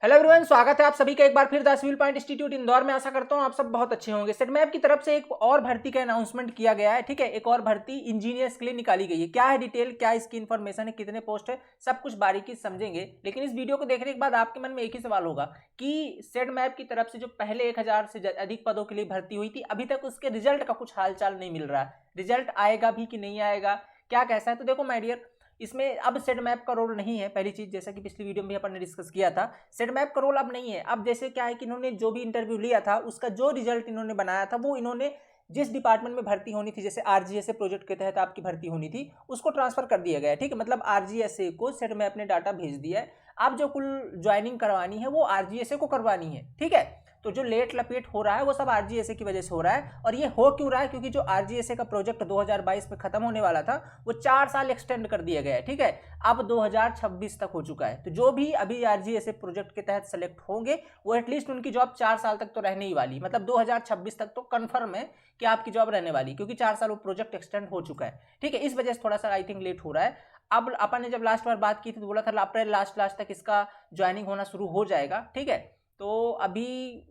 Hello everyone, स्वागत है आप सभी का एक बार फिर the civil point institute Indore में। आशा करता हूं आप सब बहुत अच्छे होंगे। सेटमैप की तरफ से एक और भर्ती का अनाउंसमेंट किया गया है। ठीक है, एक और भर्ती इंजीनियर्स के लिए निकाली गई है। क्या है डिटेल, क्या इसकी इन्फॉर्मेशन है, कितने पोस्ट है, सब कुछ बारीकी समझेंगे। लेकिन इस वीडियो को देखने के बाद आपके मन में एक ही सवाल होगा कि सेटमैप की तरफ से जो पहले 1000 से अधिक पदों के लिए भर्ती हुई थी, अभी तक उसके रिजल्ट का कुछ हालचाल नहीं मिल रहा है। रिजल्ट आएगा भी कि नहीं आएगा, क्या कैसा है? तो देखो माय डियर, इसमें अब सेट मैप का रोल नहीं है। पहली चीज, जैसा कि पिछली वीडियो में भी अपन ने डिस्कस किया था, सेट मैप का रोल अब नहीं है। अब जैसे क्या है कि इन्होंने जो भी इंटरव्यू लिया था, उसका जो रिजल्ट इन्होंने बनाया था, वो इन्होंने जिस डिपार्टमेंट में भर्ती होनी थी, जैसे आरजीएसए प्रोजेक्ट के तहत आपकी भर्ती होनी थी, उसको ट्रांसफर कर दिया गया है। ठीक है, मतलब आरजीएसए को सेट मैप ने डाटा भेज दिया है। अब जो कुल ज्वाइनिंग करवानी है वो आरजीएसए को करवानी है। ठीक है, तो जो लेट लपेट हो रहा है वो सब आरजीएसए की वजह से हो रहा है। और ये हो क्यों रहा है? क्योंकि जो आरजीएसए का प्रोजेक्ट 2022 में खत्म होने वाला था, वो 4 साल एक्सटेंड कर दिया गया है। ठीक है, अब 2026 तक हो चुका है। तो जो भी अभी आरजीएसए प्रोजेक्ट के तहत सेलेक्ट होंगे, वो एटलीस्ट उनकी जॉब 4 साल तक तो रहने ही वाली, मतलब 2026 तक तो कंफर्म है कि आपकी जॉब रहने वाली, क्योंकि 4 साल वो प्रोजेक्ट एक्सटेंड हो चुका है। ठीक है, इस वजह से थोड़ा सा आई थिंक लेट हो रहा है। अब अपन ने जब लास्ट बार बात की थी तो बोला था अप्रैल लास्ट तक इसका ज्वाइनिंग होना शुरू हो जाएगा। ठीक है, तो अभी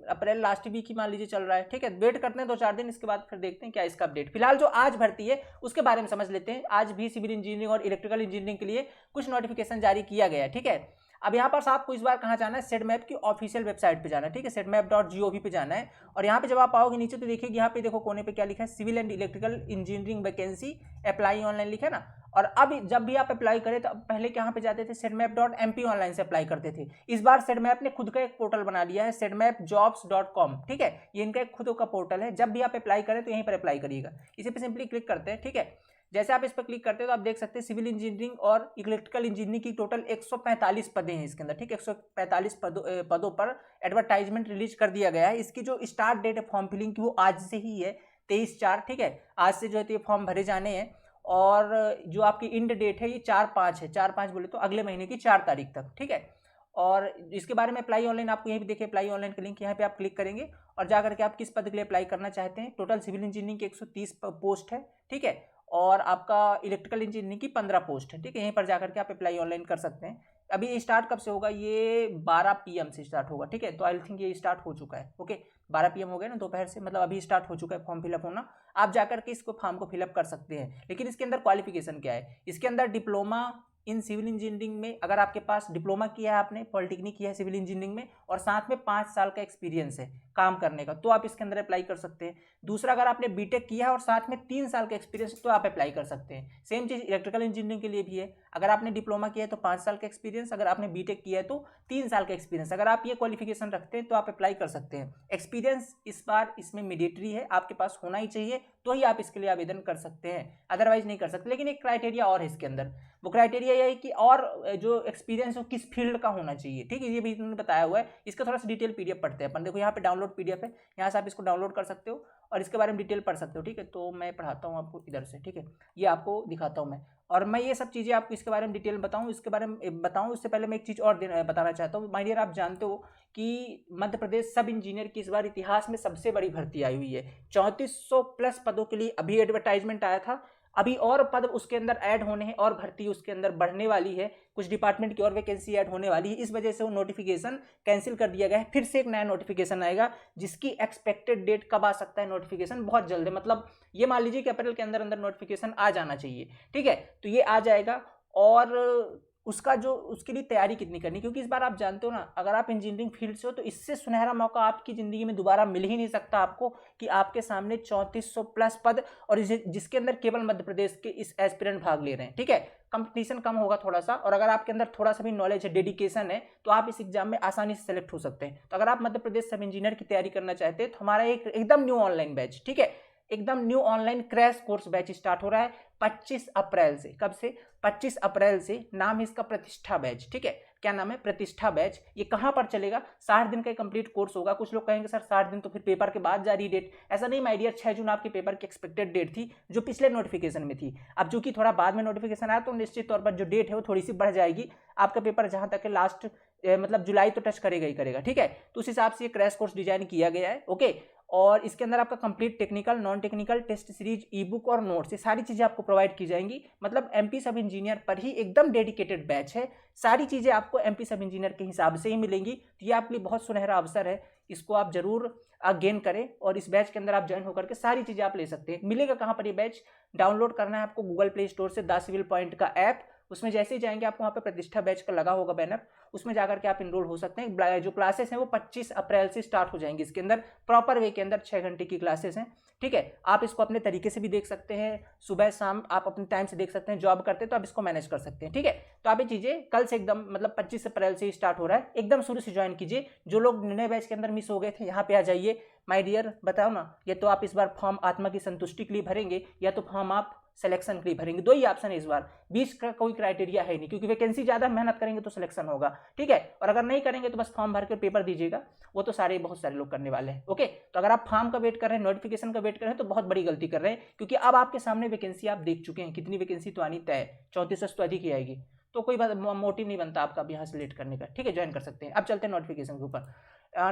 अप्रैल लास्ट वीक ही मान लीजिए चल रहा है। ठीक है, वेट करते हैं 2-4 दिन, इसके बाद फिर देखते हैं क्या इसका अपडेट। फिलहाल जो आज भर्ती है उसके बारे में समझ लेते हैं। आज भी सिविल इंजीनियरिंग और इलेक्ट्रिकल इंजीनियरिंग के लिए कुछ नोटिफिकेशन जारी किया गया है। ठीक है, अब यहाँ पर आपको इस बार कहाँ जाना है? सेटमैप की ऑफिशियल वेबसाइट पे जाना है। ठीक है, setmap.gov पे जाना है। और यहाँ पे जब आप आओगे नीचे तो देखिए, यहाँ पे देखो कोने पे क्या लिखा है, civil and electrical engineering vacancy apply online लिखा है ना। और अब जब भी आप अप्लाई करें तो पहले कहाँ पे जाते थे? setmap.mp ऑनलाइन से अप्लाई करते थे। इस बार सेटमैप ने खुद का एक पोर्टल बना लिया है, setmapjobs.com। ठीक है, ये इनका एक खुद का पोर्टल है। जब भी आप अप्लाई करें तो यहीं पर अप्लाई करिएगा। इसी पे सिंपली क्लिक करते हैं। ठीक है, जैसे आप इस पर क्लिक करते हो तो आप देख सकते हैं सिविल इंजीनियरिंग और इलेक्ट्रिकल इंजीनियरिंग की टोटल 145 पदें हैं इसके अंदर। ठीक है, 145 पदों पर एडवर्टाइजमेंट रिलीज कर दिया गया है। इसकी जो स्टार्ट डेट है फॉर्म फिलिंग की, वो आज से ही है, 23/4। ठीक है, आज से जो है ये फॉर्म भरे जाने हैं। और जो आपकी इंड डेट है ये 4/5 है। 4/5 बोले तो अगले महीने की 4 तारीख तक। ठीक है, और इसके बारे में अप्लाई ऑनलाइन आपको यहीं पे देखिए, अप्लाई ऑनलाइन का लिंक यहाँ पे आप क्लिक करेंगे और जाकर के आप किस पद के लिए अप्लाई करना चाहते हैं। टोटल सिविल इंजीनियरिंग की 130 पोस्ट है। ठीक है, और आपका इलेक्ट्रिकल इंजीनियरिंग की 15 पोस्ट है। ठीक है, यहीं पर जाकर के आप अप्लाई ऑनलाइन कर सकते हैं। अभी स्टार्ट कब से होगा? ये 12 PM से स्टार्ट होगा। ठीक है, तो आई थिंक ये स्टार्ट हो चुका है। ओके, 12 PM हो गया ना दोपहर से, मतलब अभी स्टार्ट हो चुका है फॉर्म फिलअप होना। आप जाकर के इसको फॉर्म को फिलअप कर सकते हैं। लेकिन इसके अंदर क्वालिफिकेशन क्या है? इसके अंदर डिप्लोमा इन सिविल इंजीनियरिंग में, अगर आपके पास डिप्लोमा किया है, आपने पॉलिटेक्निक किया है सिविल इंजीनियरिंग में, और साथ में 5 साल का एक्सपीरियंस है काम करने का, तो आप इसके अंदर अप्लाई कर सकते हैं। दूसरा, अगर आपने बीटेक किया है और साथ में 3 साल का एक्सपीरियंस है, तो आप अप्लाई कर सकते हैं। सेम चीज़ इलेक्ट्रिकल इंजीनियरिंग के लिए भी है। अगर आपने डिप्लोमा किया है तो 5 साल का एक्सपीरियंस, अगर आपने बीटेक किया है तो 3 साल का एक्सपीरियंस। अगर आप ये क्वालिफिकेशन रखते हैं तो आप अप्लाई कर सकते हैं। एक्सपीरियंस इस बार इसमें मैंडेटरी है, आपके पास होना ही चाहिए, तो ही आप इसके लिए आवेदन कर सकते हैं, अदरवाइज नहीं कर सकते। लेकिन एक क्राइटेरिया और है इसके अंदर, वो क्राइटेरिया ये है कि और जो एक्सपीरियंस हो किस फील्ड का होना चाहिए। ठीक है, ये भी इन्होंने बताया हुआ है। इसका थोड़ा सा डिटेल पीडीएफ पढ़ते हैं अपन। देखो यहाँ पे डाउनलोड पीडीएफ है, यहाँ से आप इसको डाउनलोड कर सकते हो और इसके बारे में डिटेल पढ़ सकते हो। ठीक है, तो मैं पढ़ाता हूँ आपको इधर से। ठीक है, ये आपको दिखाता हूँ मैं, और मैं ये सब चीज़ें आपको इसके बारे में डिटेल बताऊँ, इसके बारे में बताऊँ उससे पहले मैं एक चीज़ और बताना चाहता हूँ। माय डियर, आप जानते हो कि मध्य प्रदेश सब इंजीनियर की इस बार इतिहास में सबसे बड़ी भर्ती आई हुई है। 3400 प्लस पदों के लिए अभी एडवर्टाइजमेंट आया था। अभी और पद उसके अंदर ऐड होने हैं और भर्ती उसके अंदर बढ़ने वाली है। कुछ डिपार्टमेंट की और वैकेंसी ऐड होने वाली है। इस वजह से वो नोटिफिकेशन कैंसिल कर दिया गया है। फिर से एक नया नोटिफिकेशन आएगा, जिसकी एक्सपेक्टेड डेट कब आ सकता है? नोटिफिकेशन बहुत जल्द है, मतलब ये मान लीजिए कि अप्रैल के अंदर अंदर नोटिफिकेशन आ जाना चाहिए। ठीक है, तो ये आ जाएगा। और उसका जो उसके लिए तैयारी कितनी करनी, क्योंकि इस बार आप जानते हो ना, अगर आप इंजीनियरिंग फील्ड से हो तो इससे सुनहरा मौका आपकी ज़िंदगी में दोबारा मिल ही नहीं सकता आपको, कि आपके सामने 3400 प्लस पद, और जिसके अंदर केवल मध्य प्रदेश के इस एस्पिरेंट भाग ले रहे हैं। ठीक है, कंपटीशन कम होगा थोड़ा सा, और अगर आपके अंदर थोड़ा सा भी नॉलेज है, डेडिकेशन है, तो आप इस एग्जाम में आसानी से सेलेक्ट हो सकते हैं। तो अगर आप मध्य प्रदेश सब इंजीनियर की तैयारी करना चाहते हैं तो हमारा एक एकदम न्यू ऑनलाइन बैच, ठीक है, एकदम new online crash course batch start हो रहा है 25 अप्रैल से। कब से? 25 अप्रैल से। नाम है इसका प्रतिष्ठा बैच। ठीक है, क्या नाम है? प्रतिष्ठा बैच। ये कहाँ पर चलेगा? 60 दिन का कंप्लीट कोर्स होगा। कुछ लोग कहेंगे सर 60 दिन तो फिर पेपर के बाद जा रही डेट। ऐसा नहीं माय डियर, 6 जून आपके पेपर की एक्सपेक्टेड डेट थी, जो पिछले नोटिफिकेशन में थी। अब जो कि थोड़ा बाद में नोटिफिकेशन आया तो निश्चित तौर पर जो डेट है वो थोड़ी सी बढ़ जाएगी। आपका पेपर जहाँ तक है लास्ट मतलब जुलाई तो टच करेगा ही करेगा। ठीक है, तो उस हिसाब से ये क्रैश कोर्स डिजाइन किया गया है। ओके, और इसके अंदर आपका complete technical, non technical, test series, e book और नोट्स, ये सारी चीज़ें आपको प्रोवाइड की जाएंगी। मतलब एमपी सब इंजीनियर पर ही एकदम डेडिकेटेड बैच है, सारी चीज़ें आपको एमपी सब इंजीनियर के हिसाब से ही मिलेंगी। तो ये आपके लिए बहुत सुनहरा अवसर है, इसको आप जरूर गेन करें और इस बैच के अंदर आप ज्वाइन होकर के सारी चीज़ें आप ले सकते हैं। मिलेगा कहाँ पर ये बैच? डाउनलोड करना है आपको गूगल प्ले स्टोर से द सिविल पॉइंट का ऐप, उसमें जैसे ही जाएंगे आपको वहाँ पे प्रतिष्ठा बैच का लगा होगा बैनर, उसमें जाकर के आप इनरोल हो सकते हैं। जो क्लासेस हैं वो 25 अप्रैल से स्टार्ट हो जाएंगी। इसके अंदर प्रॉपर वे के अंदर 6 घंटे की क्लासेस हैं, ठीक है। आप इसको अपने तरीके से भी देख सकते हैं, सुबह शाम आप अपने टाइम से देख सकते हैं, जॉब करते हैं तो आप इसको मैनेज कर सकते हैं, ठीक है। तो आप ये चीज़ें कल से एकदम मतलब 25 अप्रैल से स्टार्ट हो रहा है, एकदम शुरू से ज्वाइन कीजिए। जो लोग नए बैच के अंदर मिस हो गए थे यहाँ पे आ जाइए। माय डियर बताओ ना, ये तो आप इस बार फॉर्म आत्मा की संतुष्टि के लिए भरेंगे या तो फॉर्म आप सिलेक्शन के लिए भरेंगे, दो ही ऑप्शन है इस बार, बीच का कोई क्राइटेरिया है नहीं, क्योंकि वैकेंसी ज़्यादा, मेहनत करेंगे तो सिलेक्शन होगा, ठीक है। और अगर नहीं करेंगे तो बस फॉर्म भर के पेपर दीजिएगा, वो तो बहुत सारे लोग करने वाले हैं, ओके। तो अगर आप फॉर्म का वेट कर रहे हैं, नोटिफिकेशन का वेट कर रहे हैं तो बहुत बड़ी गलती कर रहे हैं, क्योंकि अब आपके सामने वैकेंसी आप देख चुके हैं, कितनी वैकेंसी तो आनी तय 3400 तो अधिक ही आएगी, तो कोई बात मोटिव नहीं बनता आपका अब यहाँ से लेट करने का, ठीक है। ज्वाइन कर सकते हैं। अब चलते हैं नोटिफिकेशन के ऊपर।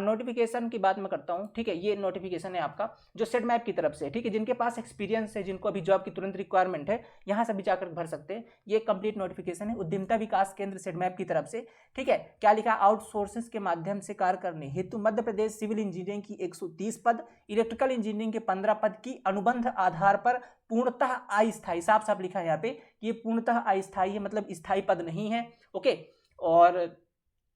नोटिफिकेशन की बात मैं करता हूँ, ठीक है। ये नोटिफिकेशन है आपका जो सेट मैप की तरफ से, ठीक है। जिनके पास एक्सपीरियंस है, जिनको अभी जॉब की तुरंत रिक्वायरमेंट है, यहाँ से भी जाकर भर सकते हैं। ये कंप्लीट नोटिफिकेशन है उद्यमिता विकास केंद्र सेट मैप की तरफ से, ठीक है। क्या लिखा? आउटसोर्सेस के माध्यम से कार्य करने हेतु मध्य प्रदेश सिविल इंजीनियरिंग की 130 पद, इलेक्ट्रिकल इंजीनियरिंग के 15 पद की अनुबंध आधार पर पूर्णतः अस्थायी, साफ साफ लिखा है यहाँ पे, ये पूर्णतः अस्थायी है, मतलब स्थायी पद नहीं है, ओके। और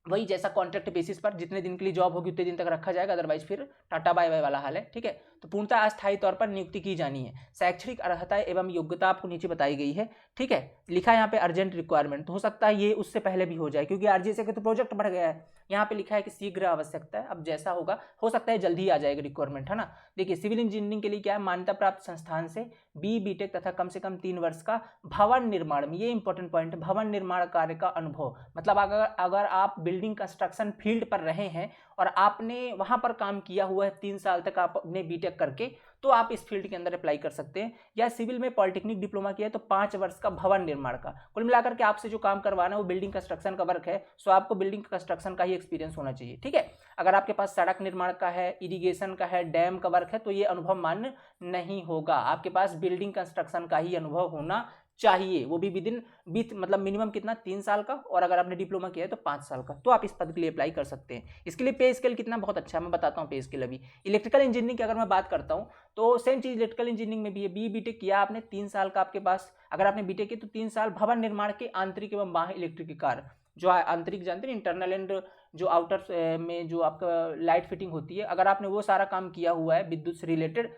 वही जैसा कॉन्ट्रैक्ट बेसिस पर जितने दिन के लिए जॉब होगी उतने दिन तक रखा जाएगा, अदरवाइज फिर टाटा बाय बाय वाला हाल है, ठीक है। तो पूर्णतः अस्थायी तौर पर नियुक्ति की जानी है। शैक्षणिक अर्हता एवं योग्यता आपको नीचे बताई गई है, ठीक है। लिखा है यहाँ पे अर्जेंट रिक्वायरमेंट, तो हो सकता है ये उससे पहले भी हो जाए, क्योंकि आरजीएस के तो प्रोजेक्ट बढ़ गया है। यहाँ पे लिखा है कि शीघ्र आवश्यकता है, अब जैसा होगा हो सकता है जल्दी ही आ जाएगा रिक्वायरमेंट, है ना। देखिए सिविल इंजीनियरिंग के लिए क्या है, मान्यता प्राप्त संस्थान से बीटेक तथा कम से कम 3 वर्ष का भवन निर्माण में, ये इंपॉर्टेंट पॉइंट है, भवन निर्माण कार्य का अनुभव। मतलब अगर आप बिल्डिंग कंस्ट्रक्शन फील्ड पर रहे हैं और आपने वहां पर काम किया हुआ है 3 साल तक आपने बीटेक करके, तो आप इस फील्ड के अंदर अप्लाई कर सकते हैं। या सिविल में पॉलिटेक्निक डिप्लोमा किया है तो 5 वर्ष का भवन निर्माण का। कुल मिलाकर के आपसे जो काम करवाना है वो बिल्डिंग कंस्ट्रक्शन का वर्क है, सो आपको बिल्डिंग कंस्ट्रक्शन का ही एक्सपीरियंस होना चाहिए, ठीक है। अगर आपके पास सड़क निर्माण का है, इरिगेशन का है, डैम का वर्क है, तो ये अनुभव मान्य नहीं होगा। आपके पास बिल्डिंग कंस्ट्रक्शन का ही अनुभव होना चाहिए, वो भी विदिन मतलब मिनिमम कितना, 3 साल का, और अगर आपने डिप्लोमा किया है तो 5 साल का, तो आप इस पद के लिए अप्लाई कर सकते हैं। इसके लिए पे स्केल कितना बहुत अच्छा है, मैं बताता हूँ पे स्केल। अभी इलेक्ट्रिकल इंजीनियरिंग की अगर मैं बात करता हूँ तो सेम चीज इलेक्ट्रिकल इंजीनियरिंग में भी है। बीटेक किया आपने 3 साल का आपके पास, अगर आपने बीटेक किया तो 3 साल भवन निर्माण के आंतरिक एवं बाह्य इलेक्ट्रिक कार्य, जो आंतरिक जानते हैं इंटरनल एंड जो आउटर में जो आपका लाइट फिटिंग होती है, अगर आपने वो सारा काम किया हुआ है विद्युत से रिलेटेड,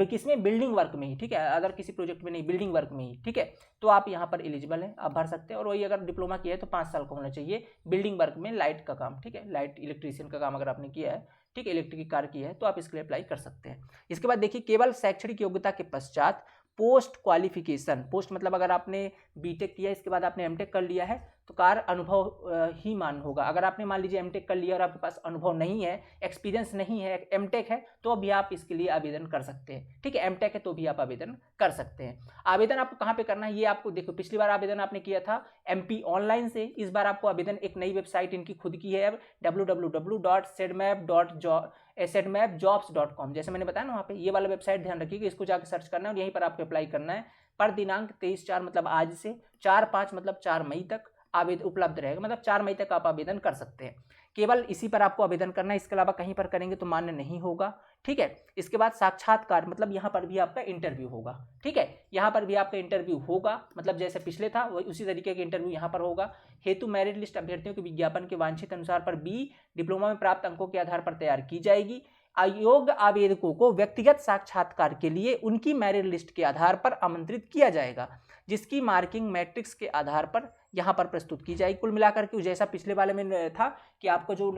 किसमें, बिल्डिंग वर्क में ही, ठीक है, अदर किसी प्रोजेक्ट में नहीं, बिल्डिंग वर्क में ही, ठीक है, तो आप यहाँ पर एलिजिबल हैं, आप भर सकते हैं। और वही अगर डिप्लोमा किया है तो 5 साल का होना चाहिए बिल्डिंग वर्क में, लाइट का काम, ठीक है, लाइट इलेक्ट्रीशियन का काम अगर आपने किया है, ठीक है, इलेक्ट्रिक कार्य किया है, तो आप इसके लिए अप्लाई कर सकते हैं। इसके बाद देखिए केवल शैक्षणिक योग्यता के पश्चात पोस्ट क्वालिफिकेशन, पोस्ट मतलब अगर आपने बीटेक किया इसके बाद आपने एमटेक कर लिया है तो कार्य अनुभव ही मान होगा। अगर आपने मान लीजिए एमटेक कर लिया और आपके पास अनुभव नहीं है, एक्सपीरियंस नहीं है, एमटेक है, तो भी आप इसके लिए आवेदन कर सकते हैं, ठीक है। एमटेक है तो भी आप आवेदन कर सकते हैं। आवेदन आपको कहाँ पे करना है, ये आपको देखो, पिछली बार आवेदन आपने किया था एमपी ऑनलाइन से, इस बार आपको आवेदन एक नई वेबसाइट इनकी खुद की है अब, www.sedmap.jobs.com, जैसे मैंने बताया ना वहाँ पे, ये वाला वेबसाइट ध्यान रखिएगा, इसको जाकर सर्च करना है और यहीं पर आपको अप्लाई करना है। पर दिनांक 23/4 मतलब आज से 4/5 मतलब 4 मई तक आवेदन उपलब्ध रहेगा, मतलब 4 मई तक आप आवेदन कर सकते हैं। केवल इसी पर आपको आवेदन करना है, इसके अलावा कहीं पर करेंगे तो मान्य नहीं होगा, ठीक है। इसके बाद साक्षात्कार, मतलब यहाँ पर भी आपका इंटरव्यू होगा, ठीक है, यहाँ पर भी आपका इंटरव्यू होगा, मतलब जैसे पिछले था वही उसी तरीके का इंटरव्यू यहाँ पर होगा। हेतु मेरिट लिस्ट अभ्यर्थियों के विज्ञापन के वांछित अनुसार पर बी डिप्लोमा में प्राप्त अंकों के आधार पर तैयार की जाएगी। अयोग्य आवेदकों को व्यक्तिगत साक्षात्कार के लिए उनकी मेरिट लिस्ट के आधार पर आमंत्रित किया जाएगा, जिसकी मार्किंग मैट्रिक्स के आधार पर यहाँ पर प्रस्तुत की जाएगी। कुल मिलाकर के जैसा पिछले वाले में था कि आपका जो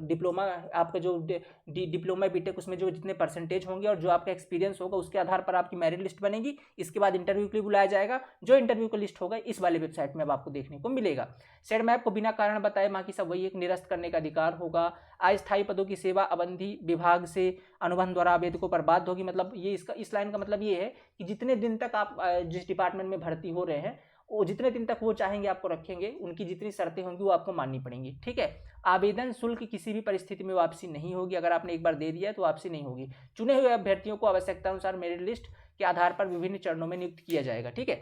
डिप्लोमा, आपका जो डिप्लोमा बीटेक, उसमें जो जितने परसेंटेज होंगे और जो आपका एक्सपीरियंस होगा उसके आधार पर आपकी मेरिट लिस्ट बनेगी। इसके बाद इंटरव्यू के लिए बुलाया जाएगा, जो इंटरव्यू का लिस्ट होगा इस वाले वेबसाइट में अब आपको देखने को मिलेगा। सेट मैप को बिना कारण बताए बाकी सब वही एक निरस्त करने का अधिकार होगा। अस्थायी पदों की सेवा अवधि विभाग से अनुबंध द्वारा आवेदकों पर बाध्य होगी। मतलब ये इसका, इस लाइन का मतलब ये है कि जितने दिन तक आप जिस डिपार्टमेंट में भर्ती हो रहे हैं वो जितने दिन तक वो चाहेंगे आपको रखेंगे, उनकी जितनी शर्तें होंगी वो आपको माननी पड़ेंगी, ठीक है। आवेदन शुल्क किसी भी परिस्थिति में वापसी नहीं होगी, अगर आपने एक बार दे दिया है तो वापसी नहीं होगी। चुने हुए अभ्यर्थियों को आवश्यकता अनुसार मेरिट लिस्ट के आधार पर विभिन्न चरणों में नियुक्त किया जाएगा। ठीक है,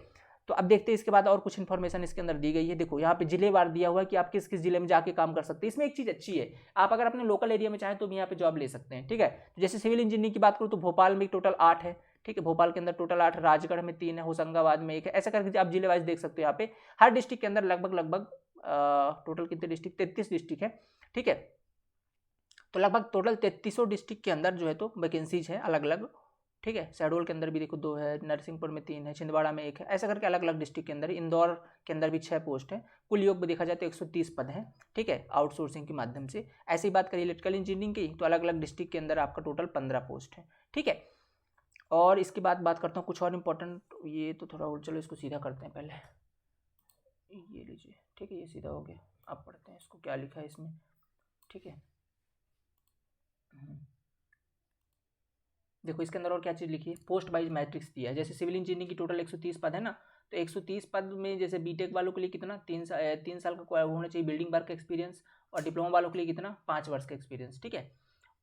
तो अब देखते हैं इसके बाद और कुछ इन्फॉर्मेशन इसके अंदर दी गई है। देखो यहाँ पे जिलेवार दिया हुआ है कि आप किस किस जिले में जाके काम कर सकते हैं। इसमें एक चीज़ अच्छी है, आप अगर अपने लोकल एरिया में चाहें तो भी यहाँ पे जॉब ले सकते हैं। ठीक है, तो जैसे सिविल इंजीनियरिंग की बात करूँ तो भोपाल में टोटल 8 है। ठीक है, भोपाल के अंदर टोटल 8, राजगढ़ में 3 है, होशंगाबाद में 1 है। ऐसा करके आप जिले वाइज देख सकते हो। यहाँ पे हर डिस्ट्रिक्ट के अंदर लगभग टोटल कितने डिस्ट्रिक्ट, 33 डिस्ट्रिक्ट है। ठीक है, तो लगभग टोटल 3300 डिस्ट्रिक्ट के अंदर जो है तो वैकेंसीज है अलग अलग। ठीक है, शहडोल के अंदर भी देखो 2 है, नरसिंहपुर में 3 है, छिंदवाड़ा में 1 है। ऐसा करके अलग अलग डिस्ट्रिक्ट के अंदर, इंदौर के अंदर भी 6 पोस्ट है। कुल योग में देखा जाए तो 130 पद हैं। ठीक है, आउटसोर्सिंग के माध्यम से। ऐसी बात करिए इलेक्ट्रिकल इंजीनियरिंग की तो अलग अलग डिस्ट्रिक्ट के अंदर आपका टोटल 15 पोस्ट है। ठीक है, और इसके बाद बात करता हूँ कुछ और इंपॉर्टेंट, ये तो थोड़ा और, चलो इसको सीधा करते हैं पहले, ये लीजिए। ठीक है, ये सीधा हो गया। अब पढ़ते हैं इसको क्या लिखा है इसमें। ठीक है, देखो इसके अंदर और क्या चीज़ लिखी है, पोस्ट वाइज मैट्रिक्स दिया है। जैसे सिविल इंजीनियरिंग की टोटल 130 पद है ना, तो 130 पद में जैसे बीटेक वालों के लिए कितना 3 साल का होना चाहिए बिल्डिंग वर्क का एक्सपीरियंस, और डिप्लोमा वालों के लिए कितना 5 वर्ष का एक्सपीरियंस। ठीक है,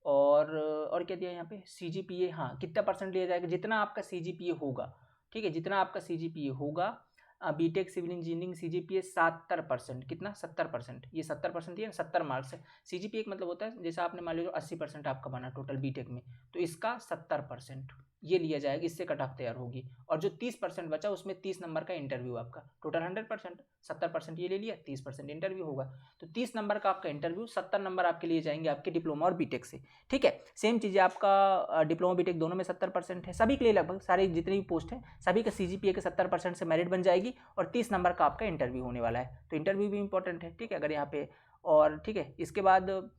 और क्या दिया है यहाँ पे, CGPA, हाँ कितना परसेंट लिया जाएगा, जितना आपका CGPA होगा। ठीक है, जितना आपका CGPA होगा। बीटेक सिविल इंजीनियरिंग CGPA 70%, कितना 70%, ये 70% दिया, 70 मार्क्स है। CGPA का मतलब होता है जैसा आपने मान लीजिए 80% आपका बना टोटल बीटेक में, तो इसका 70% ये लिया जाएगा, इससे कट ऑफ तैयार होगी। और जो 30% बचा उसमें 30 नंबर का इंटरव्यू आपका, टोटल 100%, 70% ये ले लिया, 30% इंटरव्यू होगा। तो 30 नंबर का आपका इंटरव्यू, 70 नंबर आपके लिए जाएंगे आपके डिप्लोमा और बीटेक से। ठीक है, सेम चीज़ है आपका डिप्लोमा बीटेक दोनों में 70% है। सभी के लिए लगभग सारे जितनी भी पोस्ट है सभी का CGPA के 70% से मेरिट बन जाएगी, और 30 नंबर का आपका इंटरव्यू होने वाला है। तो इंटरव्यू भी इंपॉर्टेंट है। ठीक है, अगर यहाँ पे, और ठीक है इसके बाद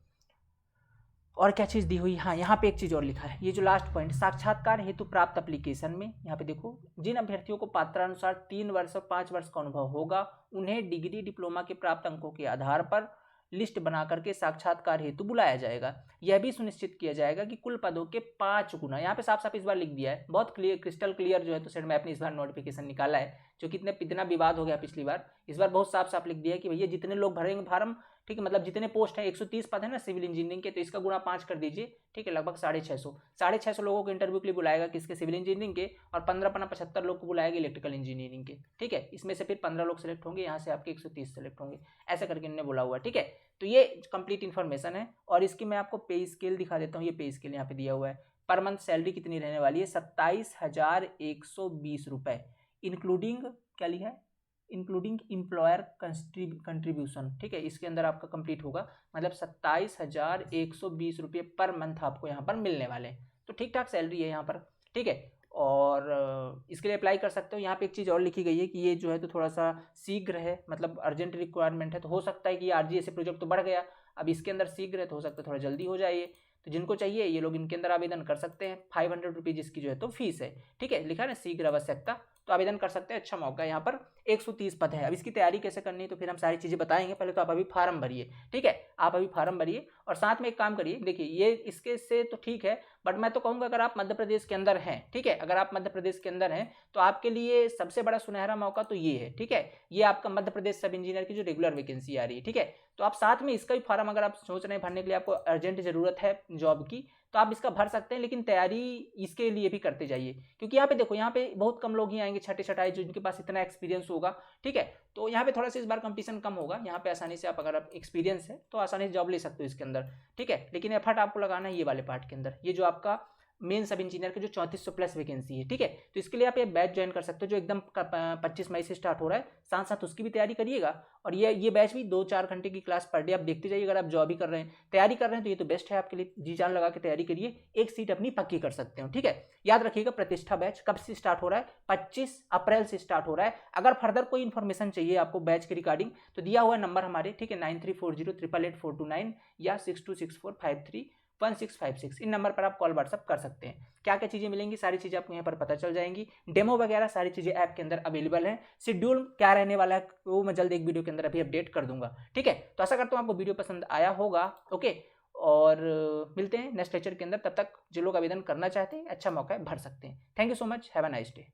और क्या चीज़ दी हुई, हाँ यहाँ पे एक चीज़ और लिखा है, ये जो लास्ट पॉइंट, साक्षात्कार हेतु प्राप्त एप्लीकेशन में यहाँ पे देखो, जिन अभ्यर्थियों को पात्रानुसार 3 वर्ष और 5 वर्ष का अनुभव होगा उन्हें डिग्री डिप्लोमा के प्राप्त अंकों के आधार पर लिस्ट बना करके साक्षात्कार हेतु बुलाया जाएगा। यह भी सुनिश्चित किया जाएगा कि कुल पदों के 5 गुना, यहाँ पे साफ साफ इस बार लिख दिया है, बहुत क्लियर क्रिस्टल क्लियर जो है तो सेट मैप ने इस बार नोटिफिकेशन निकाला है, जो कितना विवाद हो गया पिछली बार, इस बार बहुत साफ साफ लिख दिया है कि भैया जितने लोग भरेंगे फार्म, ठीक है, मतलब जितने पोस्ट है 130 पद है ना सिविल इंजीनियरिंग के, तो इसका गुणा 5 कर दीजिए। ठीक है, लगभग 650 लोगों को इंटरव्यू के लिए बुलाएगा किसके, सिविल इंजीनियरिंग के, और 15-75 लोग को बुलाएगा इलेक्ट्रिकल इंजीनियरिंग के। ठीक है, इसमें से फिर 15 लोग सेलेक्ट होंगे, यहाँ से आपके 130 सेलेक्ट होंगे, ऐसा करके इन्होंने बोला हुआ है। ठीक है, तो ये कंप्लीट इन्फॉर्मेशन है। और इसकी मैं आपको पे स्केल दिखा देता हूँ, ये पे स्केल यहाँ पे दिया हुआ है। पर मंथ सैलरी कितनी रहने वाली है, 27,120 रुपये, इंक्लूडिंग क्या लिखा है, इंक्लूडिंग एम्प्लॉयर कंट्रीब्यूशन। ठीक है, इसके अंदर आपका कंप्लीट होगा, मतलब 27,120 रुपये पर मंथ आपको यहाँ पर मिलने वाले हैं। तो ठीक ठाक सैलरी है यहाँ पर। ठीक है, और इसके लिए अप्लाई कर सकते हो। यहाँ पे एक चीज़ और लिखी गई है कि ये जो है तो थोड़ा सा शीघ्र है, मतलब अर्जेंट रिक्वायरमेंट है, तो हो सकता है कि RGS प्रोजेक्ट तो बढ़ गया, अब इसके अंदर शीघ्र है तो हो सकता है थोड़ा जल्दी हो जाए। तो जिनको चाहिए ये लोग इनके अंदर आवेदन कर सकते हैं। 500 रुपीज़ इसकी जो है तो फीस है। ठीक है, लिखा है ना शीघ्र आवश्यकता, तो आवेदन कर सकते हैं। अच्छा मौका है यहाँ पर, 130 पद है। अब इसकी तैयारी कैसे करनी है तो फिर हम सारी चीज़ें बताएंगे, पहले तो आप अभी फार्म भरिए। ठीक है, आप अभी फार्म भरिए, और साथ में एक काम करिए, देखिए ये इसके से तो ठीक है, बट मैं तो कहूँगा अगर आप मध्य प्रदेश के अंदर हैं, ठीक है, अगर आप मध्य प्रदेश के अंदर हैं तो आपके लिए सबसे बड़ा सुनहरा मौका तो ये है। ठीक है, ये आपका मध्य प्रदेश सब इंजीनियर की जो रेगुलर वैकेंसी आ रही है। ठीक है, तो आप साथ में इसका भी फार्म अगर आप सोच रहे हैं भरने के लिए, आपको अर्जेंट जरूरत है जॉब की, तो आप इसका भर सकते हैं, लेकिन तैयारी इसके लिए भी करते जाइए, क्योंकि यहाँ पे देखो, यहाँ पे बहुत कम लोग ही आएंगे छठे छठाई जिनके पास इतना एक्सपीरियंस होगा। ठीक है, तो यहाँ पे थोड़ा सा इस बार कंपटीशन कम होगा, यहाँ पे आसानी से आप अगर आप एक्सपीरियंस है तो आसानी से जॉब ले सकते हो इसके अंदर। ठीक है, लेकिन एफर्ट आपको लगाना है ये वाले पार्ट के अंदर, ये जो आपका मेन सब इंजीनियर के जो 3400 प्लस वैकेंसी है। ठीक है, तो इसके लिए आप ये बैच ज्वाइन कर सकते हो जो एकदम 25 मई से स्टार्ट हो रहा है, साथ साथ उसकी भी तैयारी करिएगा। और ये बैच भी 2-4 घंटे की क्लास पर डे आप देखते जाइए। अगर आप जॉब ही कर रहे हैं, तैयारी कर रहे हैं, तो ये तो बेस्ट है आपके लिए, जी जान लगा के तैयारी करिए, एक सीट अपनी पक्की कर सकते हो। ठीक है, याद रखिएगा प्रतिष्ठा बैच कब से स्टार्ट हो रहा है, 25 अप्रैल से स्टार्ट हो रहा है। अगर फर्दर कोई इन्फॉर्मेशन चाहिए आपको बैच के रिगार्डिंग तो दिया हुआ नंबर हमारे, ठीक है, 9340888429 या 6264531656, इन नंबर पर आप कॉल व्हाट्सअप कर सकते हैं। क्या क्या चीज़ें मिलेंगी, सारी चीज़ें आपको यहाँ पर पता चल जाएंगी, डेमो वगैरह सारी चीज़ें ऐप के अंदर अवेलेबल हैं। शेड्यूल क्या रहने वाला है वो मैं जल्द एक वीडियो के अंदर अभी अपडेट कर दूंगा। ठीक है, तो आशा करता हूँ आपको वीडियो पसंद आया होगा। ओके, और मिलते हैं नेक्स्ट लेक्चर के अंदर, तब तक जो लोग आवेदन करना चाहते हैं अच्छा मौका है, भर सकते हैं। Thank you so much, have a nice day.